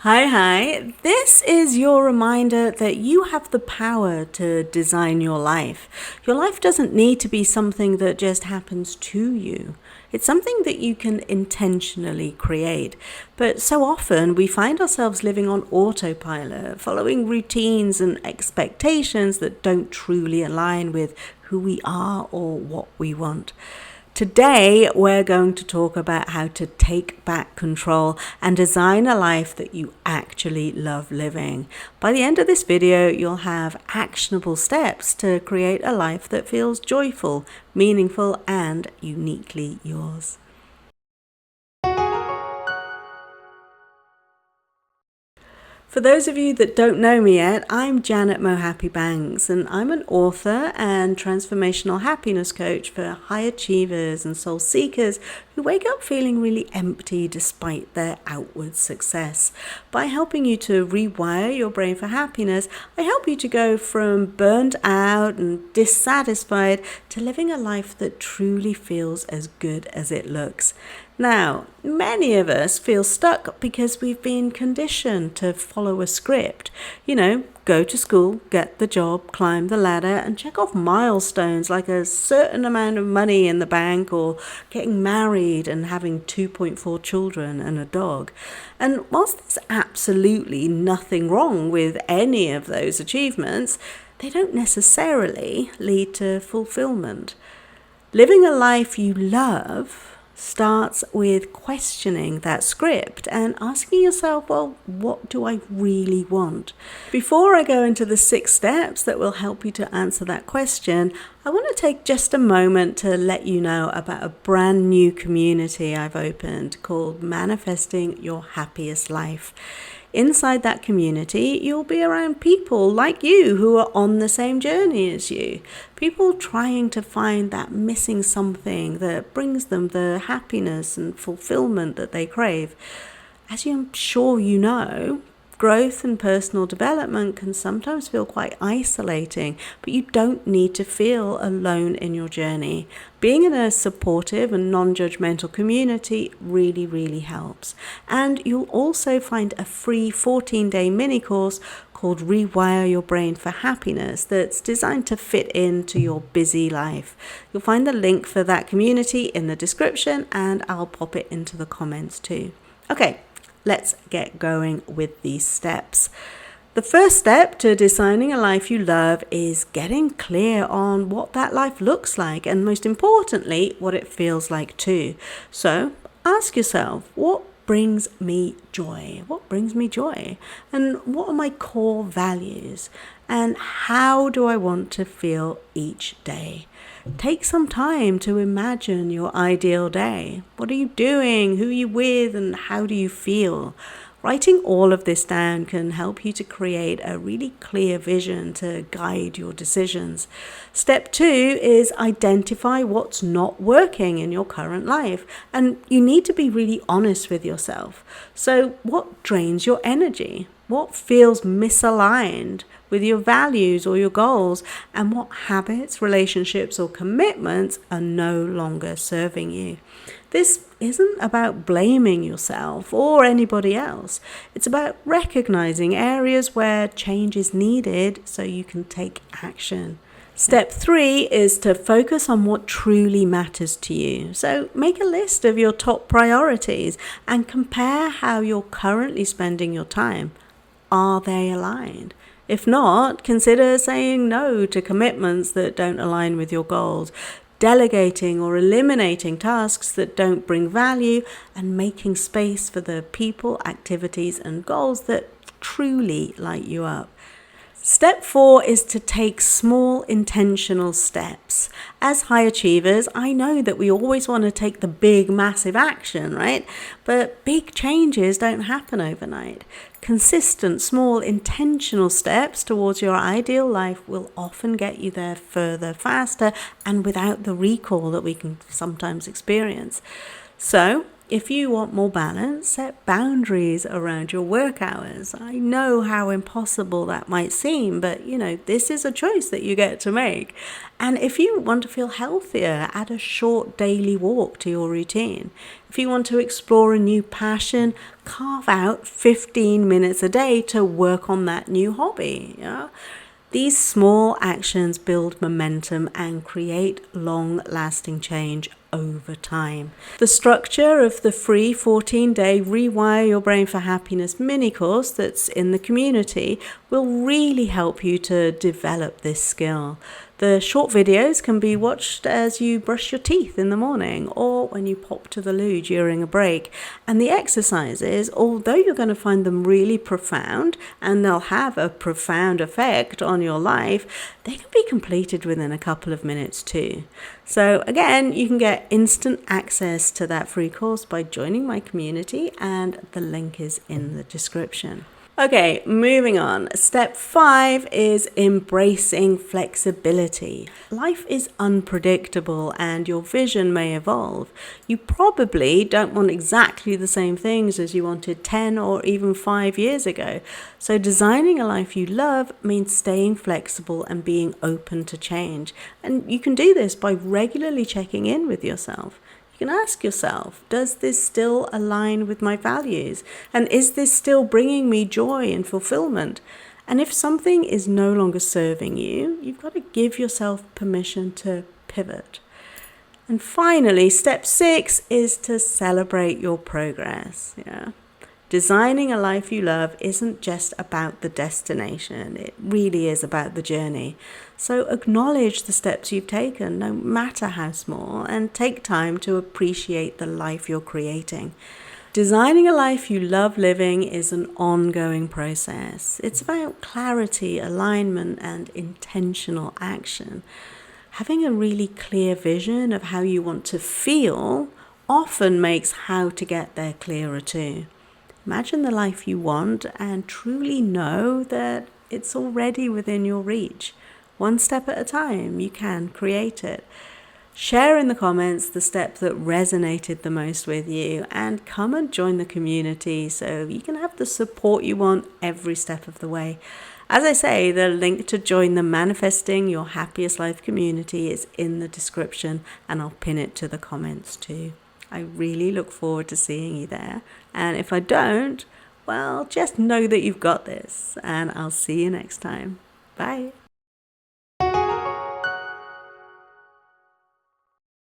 Hi. This is your reminder that you have the power to design your life. Your life doesn't need to be something that just happens to you. It's something that you can intentionally create. But so often we find ourselves living on autopilot, following routines and expectations that don't truly align with who we are or what we want. Today, we're going to talk about how to take back control and design a life that you actually love living. By the end of this video, you'll have actionable steps to create a life that feels joyful, meaningful, and uniquely yours. For those of you that don't know me yet, I'm Janet Mohapi-Banks, and I'm an author and transformational happiness coach for high achievers and soul seekers who wake up feeling really empty despite their outward success. By helping you to rewire your brain for happiness, I help you to go from burned out and dissatisfied to living a life that truly feels as good as it looks. Now, many of us feel stuck because we've been conditioned to follow a script. Go to school, get the job, climb the ladder, and check off milestones like a certain amount of money in the bank or getting married and having 2.4 children and a dog. And whilst there's absolutely nothing wrong with any of those achievements, they don't necessarily lead to fulfillment. Living a life you love starts with questioning that script and asking yourself, well, what do I really want? Before I go into the 6 steps that will help you to answer that question, I want to take just a moment to let you know about a brand new community I've opened called Manifesting Your Happiest Life. Inside that community, you'll be around people like you who are on the same journey as you. People trying to find that missing something that brings them the happiness and fulfillment that they crave. As I'm sure you know, growth and personal development can sometimes feel quite isolating, but you don't need to feel alone in your journey. Being in a supportive and non-judgmental community really, really helps. And you'll also find a free 14-day mini course called Rewire Your Brain for Happiness that's designed to fit into your busy life. You'll find the link for that community in the description, and I'll pop it into the comments too. Okay. Let's get going with these steps. The first step to designing a life you love is getting clear on what that life looks like, and most importantly, what it feels like too. So ask yourself, what brings me joy? What brings me joy? And what are my core values? And how do I want to feel each day? Take some time to imagine your ideal day. What are you doing? Who are you with? And how do you feel? Writing all of this down can help you to create a really clear vision to guide your decisions. Step 2 is identify what's not working in your current life. And you need to be really honest with yourself. So what drains your energy? What feels misaligned with your values or your goals, and what habits, relationships, or commitments are no longer serving you? This isn't about blaming yourself or anybody else. It's about recognizing areas where change is needed so you can take action. Step 3 is to focus on what truly matters to you. So make a list of your top priorities and compare how you're currently spending your time. Are they aligned? If not, consider saying no to commitments that don't align with your goals, delegating or eliminating tasks that don't bring value, and making space for the people, activities, and goals that truly light you up. Step 4 is to take small intentional steps. As high achievers, I know that we always want to take the big, massive action, right? But big changes don't happen overnight. Consistent, small, intentional steps towards your ideal life will often get you there further, faster, and without the recall that we can sometimes experience. So, If you want more balance, set boundaries around your work hours. I know how impossible that might seem, but this is a choice that you get to make. And if you want to feel healthier, add a short daily walk to your routine. If you want to explore a new passion, carve out 15 minutes a day to work on that new hobby. These small actions build momentum and create long-lasting change over time. The structure of the free 14-day Rewire Your Brain for Happiness mini course that's in the community will really help you to develop this skill. The short videos can be watched as you brush your teeth in the morning or when you pop to the loo during a break. And the exercises, although you're going to find them really profound and they'll have a profound effect on your life, they can be completed within a couple of minutes too. So again, you can get instant access to that free course by joining my community, and the link is in the description. Okay, moving on. Step 5 is embracing flexibility. Life is unpredictable and your vision may evolve. You probably don't want exactly the same things as you wanted 10 or even 5 years ago. So designing a life you love means staying flexible and being open to change. And you can do this by regularly checking in with yourself. You can ask yourself, does this still align with my values? And is this still bringing me joy and fulfillment? And if something is no longer serving you, you've got to give yourself permission to pivot. And finally, step 6 is to celebrate your progress. Designing a life you love isn't just about the destination. It really is about the journey. So acknowledge the steps you've taken, no matter how small, and take time to appreciate the life you're creating. Designing a life you love living is an ongoing process. It's about clarity, alignment, and intentional action. Having a really clear vision of how you want to feel often makes how to get there clearer too. Imagine the life you want and truly know that it's already within your reach. One step at a time, you can create it. Share in the comments the step that resonated the most with you, and come and join the community so you can have the support you want every step of the way. As I say, the link to join the Manifesting Your Happiest Life community is in the description, and I'll pin it to the comments too. I really look forward to seeing you there. And if I don't, well, just know that you've got this, and I'll see you next time. Bye.